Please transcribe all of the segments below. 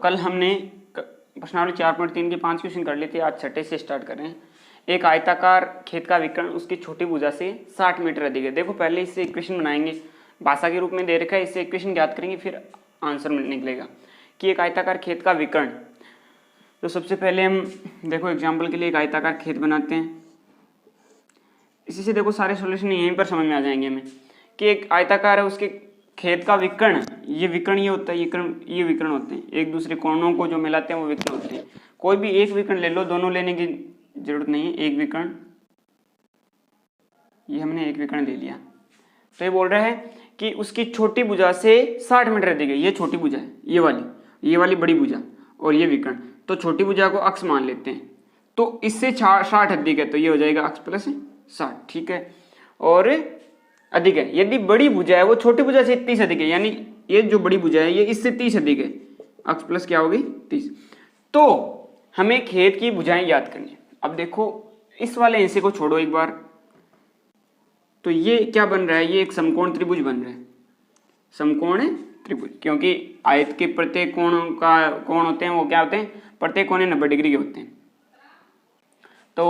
कल हमने प्रश्नावली 4.3 के 5 क्वेश्चन कर लिए थे। आज छठे से स्टार्ट कर रहे हैं। एक आयताकार खेत का विकर्ण उसकी छोटी भुजा से 60 मीटर अधिक है। देखो पहले इससे इक्वेशन बनाएंगे, भाषा के रूप में दे रखा है, इससे इक्वेशन ज्ञात करेंगे फिर आंसर निकलेगा कि एक आयताकार खेत का विकर्ण। तो सबसे पहले हम देखो एग्जाम्पल के लिए एक आयताकार खेत बनाते हैं। इसी से देखो सारे सॉल्यूशन यहीं पर समझ में आ जाएंगे हमें कि एक आयताकार है, उसके खेत का विकर्ण, ये विकर्ण ये होता है, ये विकर्ण होते हैं, एक दूसरे कोणों को जो मिलाते हैं वो विकर्ण होते हैं। कोई भी एक विकर्ण ले लो, दोनों लेने की जरूरत नहीं है। एक विकर्ण, ये हमने एक विकर्ण ले लिया। तो ये बोल रहा है कि उसकी छोटी भुजा से 60 मीटर अधिक है। ये छोटी भुजा है, ये वाली बड़ी भुजा, और ये विकर्ण। तो छोटी भुजा को अक्ष मान लेते हैं, तो इससे 60 अधिक है, तो ये हो जाएगा अक्ष प्लस 60, ठीक है। और अधिक है, यदि बड़ी भुजा है वो छोटी भुजा से 30 अधिक है, यानी ये जो बड़ी भुजा है ये इससे 30 अधिक है, अक्ष प्लस क्या होगी 30। तो हमें खेत की भुजाएं याद करनी है। अब देखो इस वाले हिस्से को छोड़ो एक बार, तो ये क्या बन रहा है, ये एक समकोण त्रिभुज बन रहा है, समकोण त्रिभुज, क्योंकि आयत के प्रत्येक कोण होते हैं वो क्या होते हैं, प्रत्येक कोण 90 डिग्री के होते हैं। तो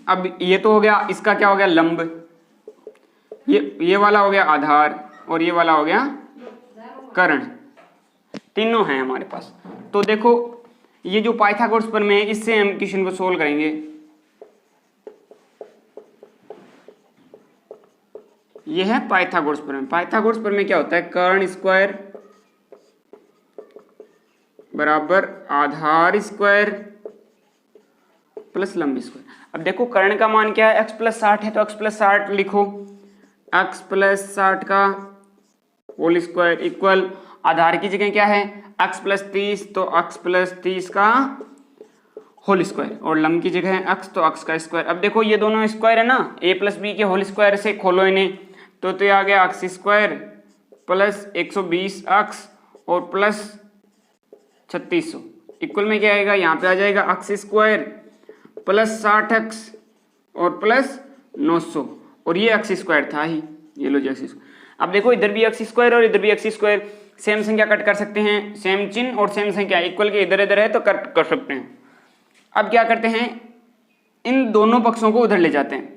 अब ये तो हो गया, इसका क्या हो गया लंब, ये वाला हो गया आधार, और ये वाला हो गया कर्ण, तीनों हैं हमारे पास। तो देखो ये जो पाइथागोरस प्रमेय है, इससे हम क्वेश्चन को सोल्व करेंगे। ये है पाइथागोरस प्रमेय। पाइथागोरस प्रमेय क्या होता है, कर्ण स्क्वायर बराबर आधार स्क्वायर प्लस लंब स्क्वायर। अब देखो कर्ण का मान क्या है, x प्लस 60 है, तो x प्लस 60 लिखो, x प्लस 60 का होल स्क्वायर इक्वल आधार की जगह क्या है x प्लस 30, तो x प्लस 30 का होल स्क्वायर, और लंब की जगह है x, तो x का स्क्वायर। अब देखो ये दोनों स्क्वायर है ना, a प्लस बी के होल स्क्वायर से खोलो इन्हें, तो ये आ गया x स्क्वायर प्लस 120 x और प्लस 3600 इक्वल में क्या आएगा, यहाँ पे आ जाएगा x स्क्वायर प्लस 60x और प्लस 900, और ये x स्क्वायर था ही, ये लो जी x स्क्वायर। अब देखो इधर भी x स्क्वायर और इधर भी x स्क्वायर, सेम संख्या कट कर सकते हैं, सेम चिन्ह और सेम संख्या इक्वल के इधर इधर है तो कट कर सकते हैं। अब क्या करते हैं, इन दोनों पक्षों को उधर ले जाते हैं,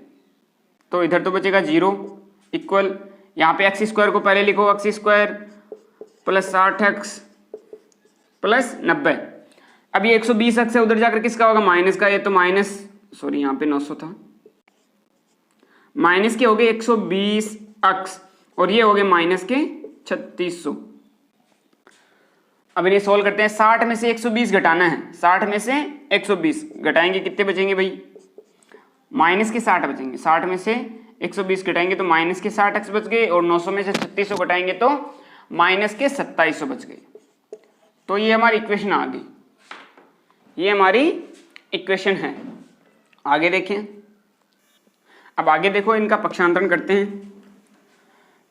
तो इधर तो बचेगा 0 इक्वल, यहाँ पे x स्क्वायर को पहले लिखो, x square plus 60x plus 90। अब ये 120x है, उधर जाकर किसका होगा माइनस का, ये तो माइनस, सॉरी यहाँ पे 900 था, माइनस के हो गए 120x और ये हो गए माइनस के 3600। अब इन्हें सोल्व करते हैं। 60 में से 120 घटाना है, 60 में से 120 घटाएंगे कितने बचेंगे भाई, माइनस के 60 बचेंगे। 60 में से 120 घटाएंगे तो माइनस के 60x बच गए, और 900 में से 3600 घटाएंगे तो माइनस के 2700 बच गए। तो ये हमारी इक्वेशन आ गई, ये हमारी इक्वेशन है। आगे देखें, अब आगे देखो इनका पक्षांतरण करते हैं।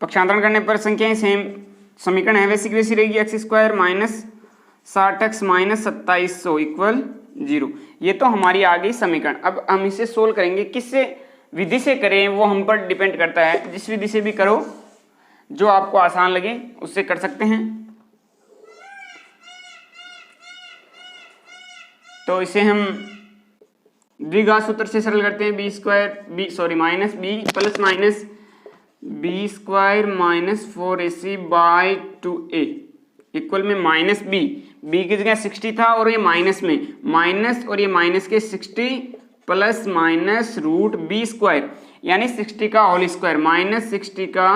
पक्षांतरण करने पर संख्याएं सेम समीकरण है वैसी की वैसी रहेगी, x square minus 60x minus 2700 equal 0। ये तो हमारी आ गई समीकरण। अब हम इसे सोल्व करेंगे, किससे विधि से करें वो हम पर डिपेंड करता है, जिस विधि से भी करो जो आपको आसान लगे उससे कर सकते हैं। तो इसे हम द्विघात सूत्र से सरल करते हैं, minus b plus minus b square minus 4ac by 2a equal में माइनस बी, बी की जगह 60 था और ये माइनस में माइनस, और ये माइनस के 60 plus minus root b square, यानी 60 का होल स्क्वायर माइनस 60 का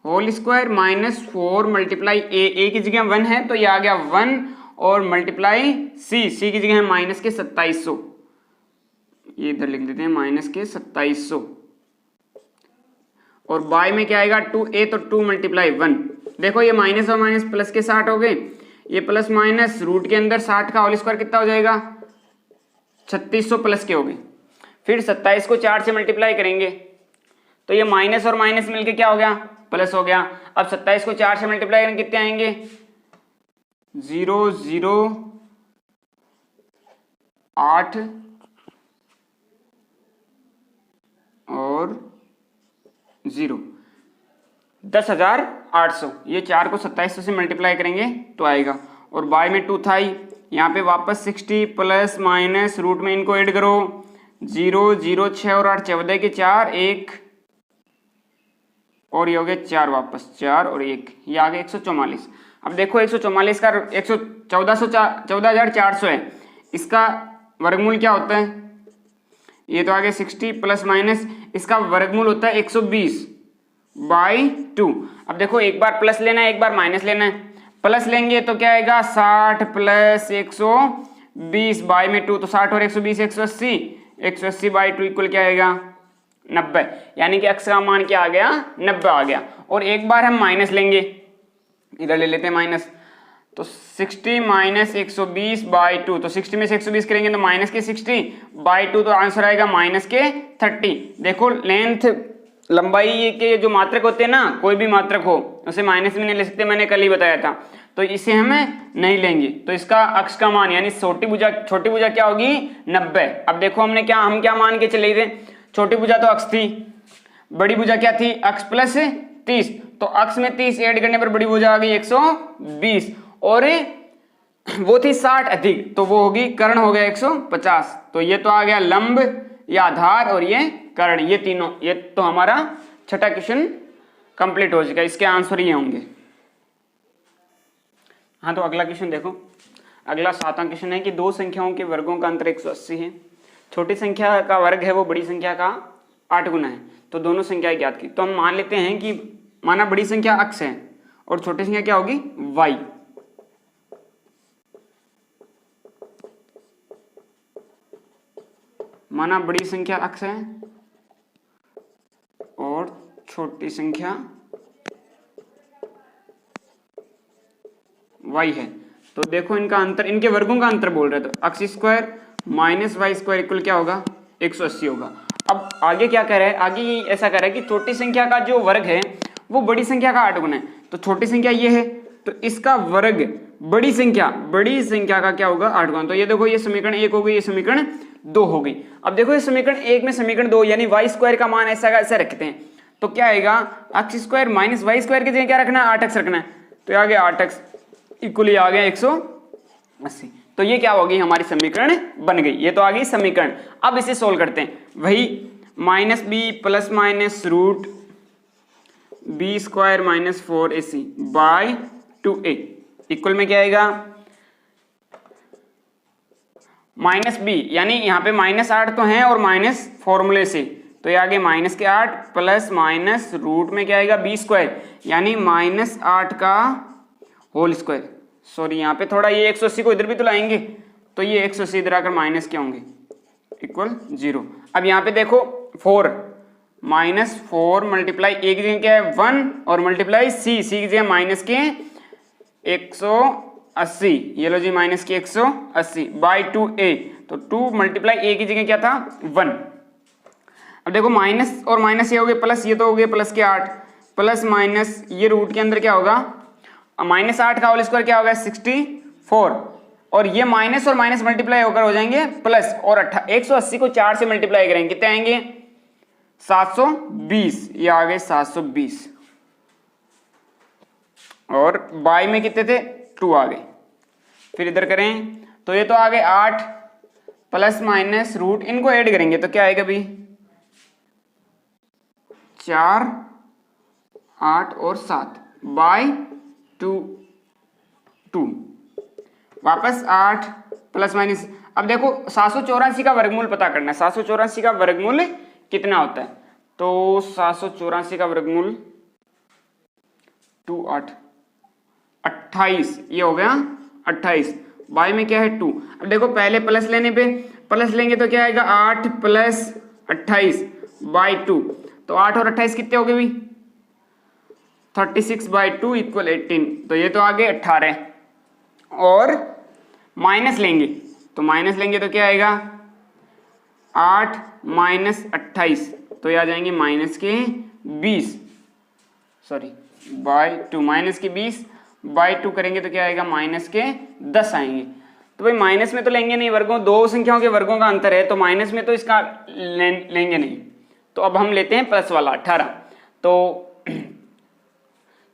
whole square minus 4 multiply a की जगह 1 है तो ये आ गया 1, और मल्टीप्लाई सी की जगह है माइनस के 2700, ये इधर लिख देते हैं माइनस के 2700, और बाय में क्या आएगा 2a, तो 2 मल्टीप्लाई 1। देखो ये माइनस और माइनस प्लस के 60 हो गए, ये प्लस माइनस रूट के अंदर 60 का होल स्क्वायर कितना हो जाएगा 3600 प्लस के हो गए। फिर 27 को 4 से मल्टीप्लाई करेंगे तो ये माइनस और माइनस मिलके क्या हो गया प्लस हो गया। अब 27 को 4 से मल्टीप्लाई करेंगे कितने आएंगे 0 0 8 और 0 10,800। ये 4 को 2700 से मल्टीप्लाई करेंगे तो आएगा, और बाय में 2 था ही, यहाँ पे वापस 60 प्लस माइनस रूट में इनको ऐड करो 0 0 6 और 8 14 के 4 1 और ये हो गया 4 वापस 4 और 1, ये आ गया 144। अब देखो 144 का 14,400 है, इसका वर्गमूल क्या होता है, ये तो आ गया 60 प्लस माइनस इसका वर्गमूल होता है 120/2। अब देखो एक बार प्लस लेना है एक बार माइनस लेना है, प्लस लेंगे तो क्या आएगा 60 प्लस 120 बाय में 2 तो 60 और 120 180, 180/2 इक्वल क्या आएगा 90, यानी कि x का मान क्या आ गया 90 आ गया। और एक बार हम माइनस लेंगे, इधर ले लेते हैं माइनस, तो 60 माइनस 120/2, तो 60 में से 120 करेंगे तो माइनस के 60/2, तो आंसर आएगा माइनस के 30। देखो लेंथ लंबाई के जो मात्रक होते हैं ना, कोई भी मात्रक हो उसे माइनस में नहीं ले सकते, मैंने कल ही बताया था, तो इसे हमें नहीं लेंगे। तो इसका अक्ष का मान यानी छोटी भुजा क्या होगी 90। अब देखो हम क्या मान के चले थे, छोटी भुजा तो अक्ष थी, बड़ी भुजा क्या थी अक्ष प्लस 30, तो अक्ष में 30 ऐड करने पर बड़ी भुजा आ गई 120 और वो थी 60 अधिक, तो वो होगी कर्ण हो गया 150। तो ये तो आ गया लंब या आधार और ये कर्ण, ये तीनों, ये तो हमारा छठा क्वेश्चन कंप्लीट हो चुका है, इसके आंसर ये होंगे। हाँ तो अगला क्वेश्चन देखो, अगला 7वां क्वेश्चन है कि दो संख्याओं के वर्गों का अंतर 180 है, छोटी संख्या का वर्ग है वो बड़ी संख्या का 8 गुना है, तो दोनों संख्याएं ज्ञात की। तो हम मान लेते हैं कि माना बड़ी संख्या x है और छोटी संख्या क्या होगी y, माना बड़ी संख्या x है और छोटी संख्या y है, तो देखो इनका अंतर, इनके वर्गों का अंतर बोल रहे, तो x² माइनस y² इक्वल क्या होगा 180 होगा। अब आगे क्या कह रहा है, आगे ये ऐसा कह रहा है कि छोटी संख्या का जो वर्ग है वो बड़ी संख्या का 8 गुना है, तो छोटी संख्या ये है तो इसका वर्ग बड़ी संख्या का क्या होगा 8 गुना। तो ये देखो ये समीकरण 1 हो गई, ये समीकरण 2 हो गई। अब देखो ये समीकरण 1 में समीकरण 2 यानी y² का मान ऐसा रखते हैं, तो क्या आएगा x² माइनस y² की जगह क्या रखना है 8x रखना है, तो आ गया 8x इक्वली आ गया 180। तो ये क्या होगी हमारी समीकरण बन गई, ये तो आ गई समीकरण। अब इसे सोल्व करते हैं, वही minus b plus minus root b² minus 4ac by 2a equal में क्या आएगा माइनस बी, यानी यहाँ पे -8 तो है और माइनस फॉर्मूले से, तो ये आगे माइनस के 8 प्लस माइनस रूट में क्या आएगा b² यानी -8 का होल स्क्वायर। सॉरी यहाँ पे थोड़ा ये 180 को इधर भी तो लाएंगे, तो ये 180 इधर आकर माइनस क्या होंगे इक्वल 0। अब यहाँ पे देखो 4 -4 मल्टीप्लाई a की जगह क्या है 1 और मल्टीप्लाई c की जगह माइनस के 180, ये लो जी माइनस के 180 बाई 2a, तो 2 मल्टीप्लाई a की जगह क्या था 1। अब देखो माइनस और माइनस ये हो गए प्लस, ये तो हो गए प्लस के 8 प्लस माइनस ये रूट के अंदर क्या होगा -8 का होल स्क्वायर क्या होगा 64, और ये माइनस और माइनस मल्टीप्लाई होकर हो जाएंगे प्लस, और 180 को 4 से मल्टीप्लाई करेंगे कितने आएंगे 720, ये आ गए 720, और बाई में कितने थे 2 आ गए। फिर इधर करें तो ये तो आ गए 8 प्लस माइनस रूट, इनको ऐड करेंगे तो क्या आएगा भाई 4 8 और 7 बाई 2 वापस 8 प्लस माइनस। अब देखो 784 का वर्गमूल पता करना है, 784 का वर्गमूल कितना होता है, तो 784 का वर्गमूल 2 8 28, ये हो गया 28 बाई में क्या है 2। अब देखो पहले प्लस लेने पे प्लस लेंगे तो क्या आएगा 8 प्लस 28 बाई 2, तो 8 और 28 कितने हो गए भाई 36/2 इक्वल 18, तो ये तो आ गए 18। और माइनस लेंगे तो क्या आएगा 8 माइनस 28, तो ये आ जाएंगे माइनस के 20, सॉरी बाई 2, माइनस के 20 बाई 2 करेंगे तो क्या आएगा माइनस के 10 आएंगे। तो भाई माइनस में तो लेंगे नहीं, वर्गों दो संख्याओं के वर्गों का अंतर है, तो माइनस में तो इसका लेंगे नहीं, तो अब हम लेते हैं प्लस वाला 18। तो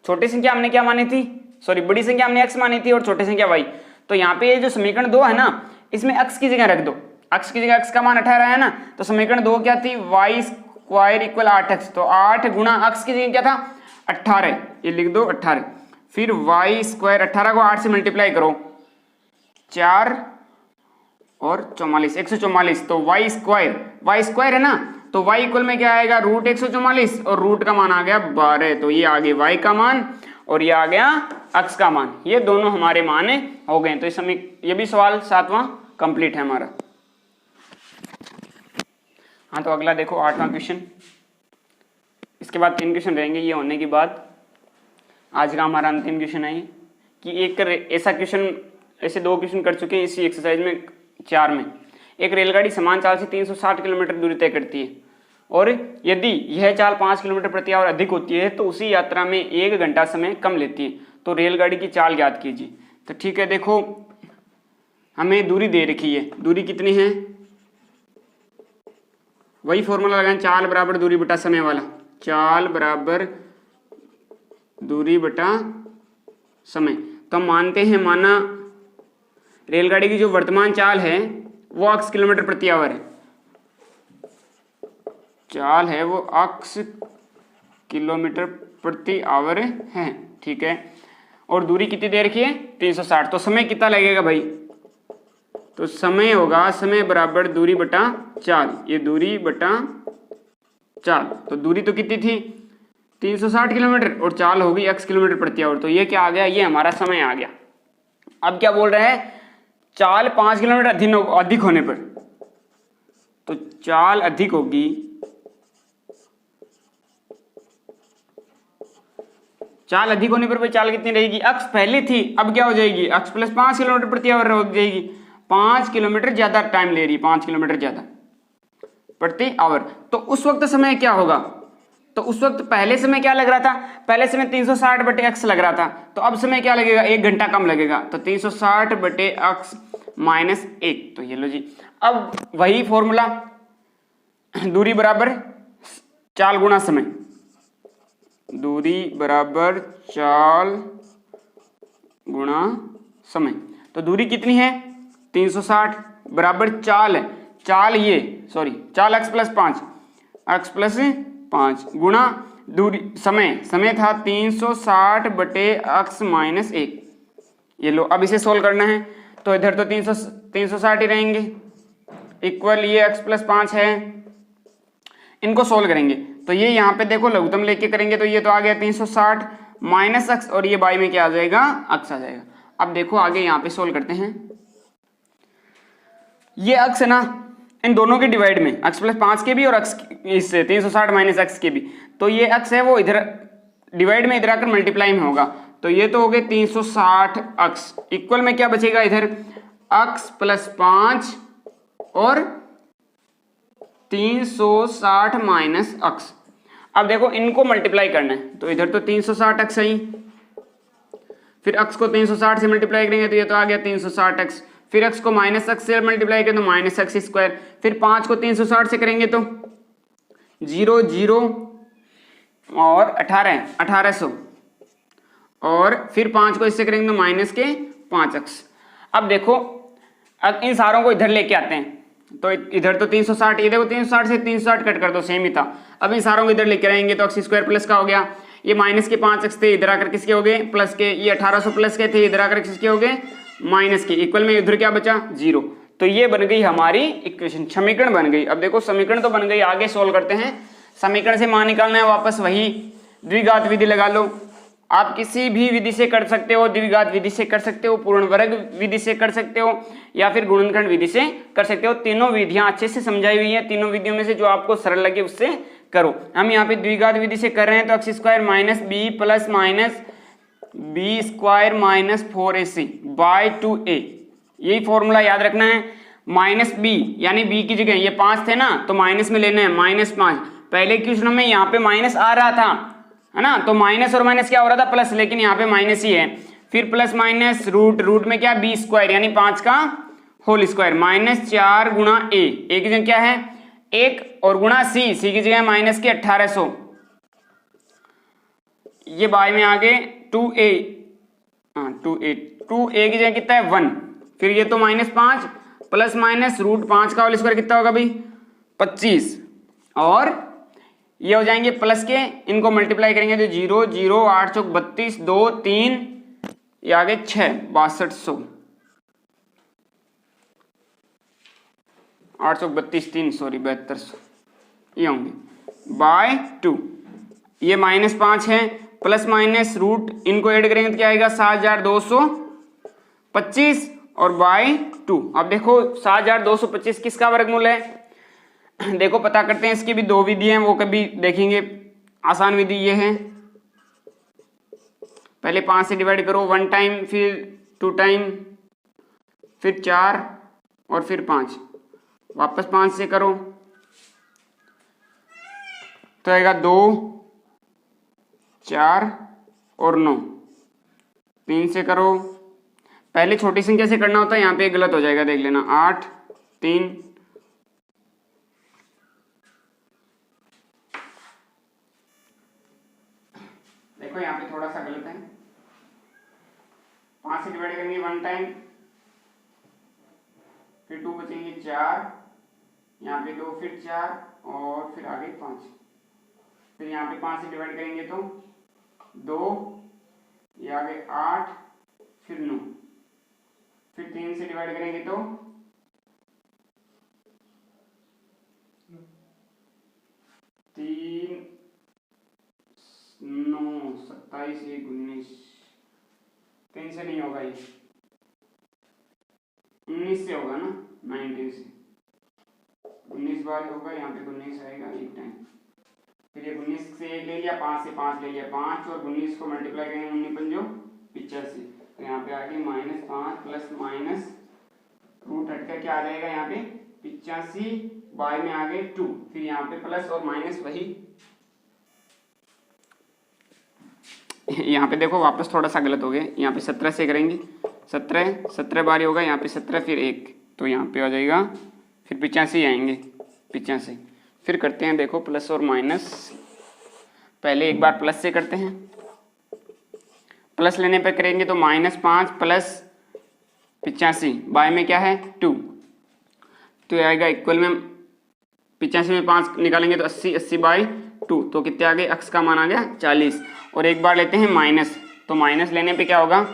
छोटी संख्या हमने क्या मानी थी सॉरी बड़ी संख्या हमने x मानी थी और छोटी संख्या y। तो यहाँ पे ये जो समीकरण 2 है ना, इसमें x की जगह रख दो, x की जगह x का मान 18 है ना, तो समीकरण 2 क्या थी, y स्क्वायर इक्वल 8x, तो 8 गुणा x की जगह क्या था 18, ये लिख दो 18, फिर y स्क्वायर 18 को 8 से मल्टीप्लाई करो 4 और 44 144, तो y स्क्वायर है ना, तो y इक्वल में क्या आएगा रूट 144 और रूट का मान आ गया 12, तो ये आ गया y का मान और ये आ गया x का मान, ये दोनों हमारे मान हो गए। तो ये भी सवाल 7वां कंप्लीट है हमारा। हाँ तो अगला देखो 8वां क्वेश्चन, इसके बाद 3 क्वेश्चन रहेंगे। ये होने के बाद आज का हमारा अंतिम क्वेश्चन है कि एक ऐसा क्वेश्चन, ऐसे 2 क्वेश्चन कर चुके हैं इसी एक्सरसाइज में 4 में। एक रेलगाड़ी समान चाल से 360 किलोमीटर दूरी तय करती है और यदि यह चाल 5 किलोमीटर प्रति आवर अधिक होती है तो उसी यात्रा में 1 घंटा समय कम लेती है, तो रेलगाड़ी की चाल ज्ञात कीजिए। तो ठीक है, देखो हमें दूरी दे रखी है, दूरी कितनी है, वही फॉर्मूला लगाएं, चाल बराबर दूरी बटा समय वाला, चाल बराबर दूरी बटा समय। तो हम मानते हैं, माना रेलगाड़ी की जो वर्तमान चाल है वो x किलोमीटर प्रति आवर है, चाल है वो x किलोमीटर प्रति आवर है, ठीक है, और दूरी कितनी दे रखी है 360, तो समय कितना लगेगा भाई, तो समय होगा समय बराबर दूरी बटा चाल, ये दूरी बटा चाल, तो दूरी तो कितनी थी 360 किलोमीटर और चाल होगी x किलोमीटर प्रति आवर, तो ये क्या आ गया, ये हमारा समय आ गया। अब क्या बोल रहे हैं, चाल 5 किलोमीटर अधिक होने पर, तो चाल अधिक होगी, चाल अधिक होने पर भाई चाल कितनी रहेगी, x पहले थी अब क्या हो जाएगी x प्लस 5 किलोमीटर प्रति आवर हो जाएगी, 5 किलोमीटर ज्यादा टाइम ले रही है, 5 किलोमीटर ज्यादा प्रति आवर। तो उस वक्त समय क्या होगा, तो उस वक्त पहले समय क्या लग रहा था, पहले समय 360 बटे x लग रहा था, तो अब समय क्या लगेगा 1 घंटा कम लगेगा, तो 360 बटे x माइनस 1, तो ये लो जी। अब वही फॉर्मूला, दूरी बराबर चाल गुणा समय, दूरी बराबर चाल गुणा समय, तो दूरी कितनी है 360 बराबर चाल है, चाल ये सॉरी चाल x प्लस 5 गुणा दूरी समय था 360 बटे x माइनस 1, ये लो। अब इसे सोल्व करना है तो इधर तो 360 ही रहेंगे, इक्वल ये x प्लस 5 है, इनको सोल्व करेंगे तो ये यहाँ पे देखो लघुत्तम लेके करेंगे तो ये तो आ गया 360 माइनस x और ये बाई में क्या आ जाएगा x आ जाएगा। अब देखो आगे यहाँ पे सोल्व करते हैं, ये x है ना, इन दोनों के डिवाइड में x प्लस 5 के भी और x इससे 360 माइनस x के भी, तो ये x है वो इधर डिवाइड में इधर आकर मल्टीप्लाई में होगा, तो ये तो हो गए 360 x, इक्वल में क्या बचेगा इधर x प्लस 5 और 360 माइनस x। अब देखो इनको मल्टीप्लाई करना है तो इधर तो 360 x है, फिर x को 360 से मल्टीप्लाई करेंगे तो ये तो आ गया 360 x, फिर x को माइनस x से मल्टीप्लाई करें तो माइनस x स्क्वायर, फिर 5 को 360 से करेंगे तो 0 0 और 1800 और फिर 5 को इससे करेंगे तो माइनस के 5x। अब देखो अब इन सारों को इधर लेके आते हैं तो इधर तो 360, ये देखो 360 से 360 कट कर दो सेम ही था, अब इन सारों को इधर लेके आएंगे तो x स्क्वायर प्लस का हो गया, ये माइनस के 5x थे इधर आकर किसके हो गए प्लस के, ये 1800 प्लस के थे इधर आकर किसके हो गए माइनस के, इक्वल में इधर क्या बचा 0, तो ये बन गई हमारी इक्वेशन, समीकरण बन गई। अब देखो समीकरण तो बन गई, आगे सोल्व करते हैं। समीकरण से मान निकालना है वापस वही द्विघात विधि लगा लो, आप किसी भी विधि से कर सकते हो, द्विघात विधि से कर सकते हो, पूर्ण वर्ग विधि से कर सकते हो या फिर गुणनखंड विधि से कर सकते हो, तीनों विधियां अच्छे से समझाई हुई है, तीनों विधियों में से जो आपको सरल लगे उससे करो। हम यहाँ पे द्विघात विधि से कर रहे हैं तो x square minus b plus minus b square minus 4ac by 2a, यही फॉर्मूला याद रखना है। माइनस बी यानी बी की जगह ये 5 थे ना तो माइनस में लेना है -5, पहले क्वेश्चन में यहाँ पे माइनस आ रहा था है ना, तो माइनस और माइनस क्या हो रहा था प्लस, लेकिन यहाँ पे माइनस ही है, फिर प्लस माइनस रूट में क्या बी स्क्वायर यानी 5 का होल स्क्वायर माइनस 4 गुणा ए की जगह क्या है 1 और गुणा सी की जगह माइनस के 1800, ये बाय में आ गए 2a हाँ 2a की जगह कितना है 1, फिर ये तो -5 प्लस माइनस √5 का होल स्क्वायर कितना होगा भाई 25, और ये हो जाएंगे प्लस के, इनको मल्टीप्लाई करेंगे तो 0 0 8 चौक 32 2 3 ये आगे 6 6200 8 चौक 32 3 सॉरी 7200 ये होंगे बाय 2। ये -5 है प्लस माइनस रूट इनको ऐड करेंगे तो क्या आएगा 7225 और बाय 2। अब देखो 7225 किसका वर्गमूल है, देखो पता करते हैं, इसकी भी दो विधि हैं वो कभी देखेंगे। आसान विधि ये है, पहले 5 से डिवाइड करो 1 टाइम, फिर 2 टाइम, फिर 4 और फिर 5, वापस 5 से करो तो आएगा 2 4 और 9, 3 से करो, पहले छोटी संख्या से करना होता है, यहाँ पे गलत हो जाएगा देख लेना 8 3 देखो यहाँ पे थोड़ा सा गलत है, 5 से डिवाइड करेंगे 1 टाइम, फिर 2 बचेंगे 4, यहाँ पे 2 फिर 4 और फिर आगे 5, फिर यहाँ पे 5 से डिवाइड करेंगे तो 2, ये आगे 8 फिर 9, फिर 3 से डिवाइड करेंगे तो 3 9 27 1 19, 3 से नहीं होगा, ये 19 से होगा ना, 19 से 19 बार होगा, यहाँ पे 19 आएगा एक टाइम, फिर ये 19 से 1 ले लिया, 5 से 5 ले लिया 5 और 19 को मल्टीप्लाई करेंगे 19 पंजो 85, तो यहाँ पे आगे -5 प्लस माइनस रूट हटकर क्या आ जाएगा यहाँ पे 85 बाय में आगे 2, फिर यहाँ पे प्लस और माइनस वही, यहाँ पे देखो वापस थोड़ा सा गलत हो गया, यहाँ पे 17 से करेंगे 17 बार होगा, यहाँ पे 17 फिर 1 तो यहाँ पे आ जाएगा, फिर 85 आएंगे 85, फिर करते हैं देखो प्लस और माइनस, पहले एक बार प्लस से करते हैं, प्लस लेने पर करेंगे तो -5 प्लस 85 बाय में क्या है 2, तो आएगा इक्वल में 85 में 5 निकालेंगे तो 80 बाय 2, तो कितने आ गए, x का मान आ गया 40, और एक बार लेते हैं माइनस, तो माइनस लेने पे क्या होगा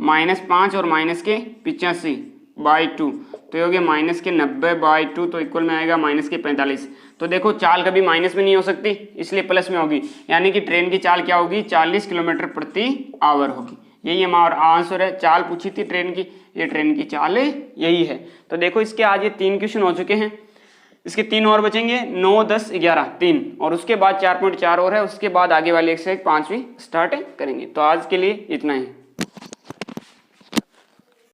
-5 और माइनस के 85 बाय 2, तो ये हो गया माइनस के 90 बाय 2, तो इक्वल में आएगा माइनस के 45। तो देखो चाल कभी माइनस में नहीं हो सकती, इसलिए प्लस में होगी, यानी कि ट्रेन की चाल क्या होगी 40 किलोमीटर प्रति आवर होगी, यही हमारा आंसर है। चाल पूछी थी ट्रेन की, ये ट्रेन की चाल यही है। तो देखो इसके आज ये 3 क्वेश्चन हो चुके हैं, इसके 3 और बचेंगे 9 10 11 3, और उसके बाद 4.4 और है, उसके बाद आगे वाली एक्सरसाइज 5वीं स्टार्ट करेंगे। तो आज के लिए इतना ही।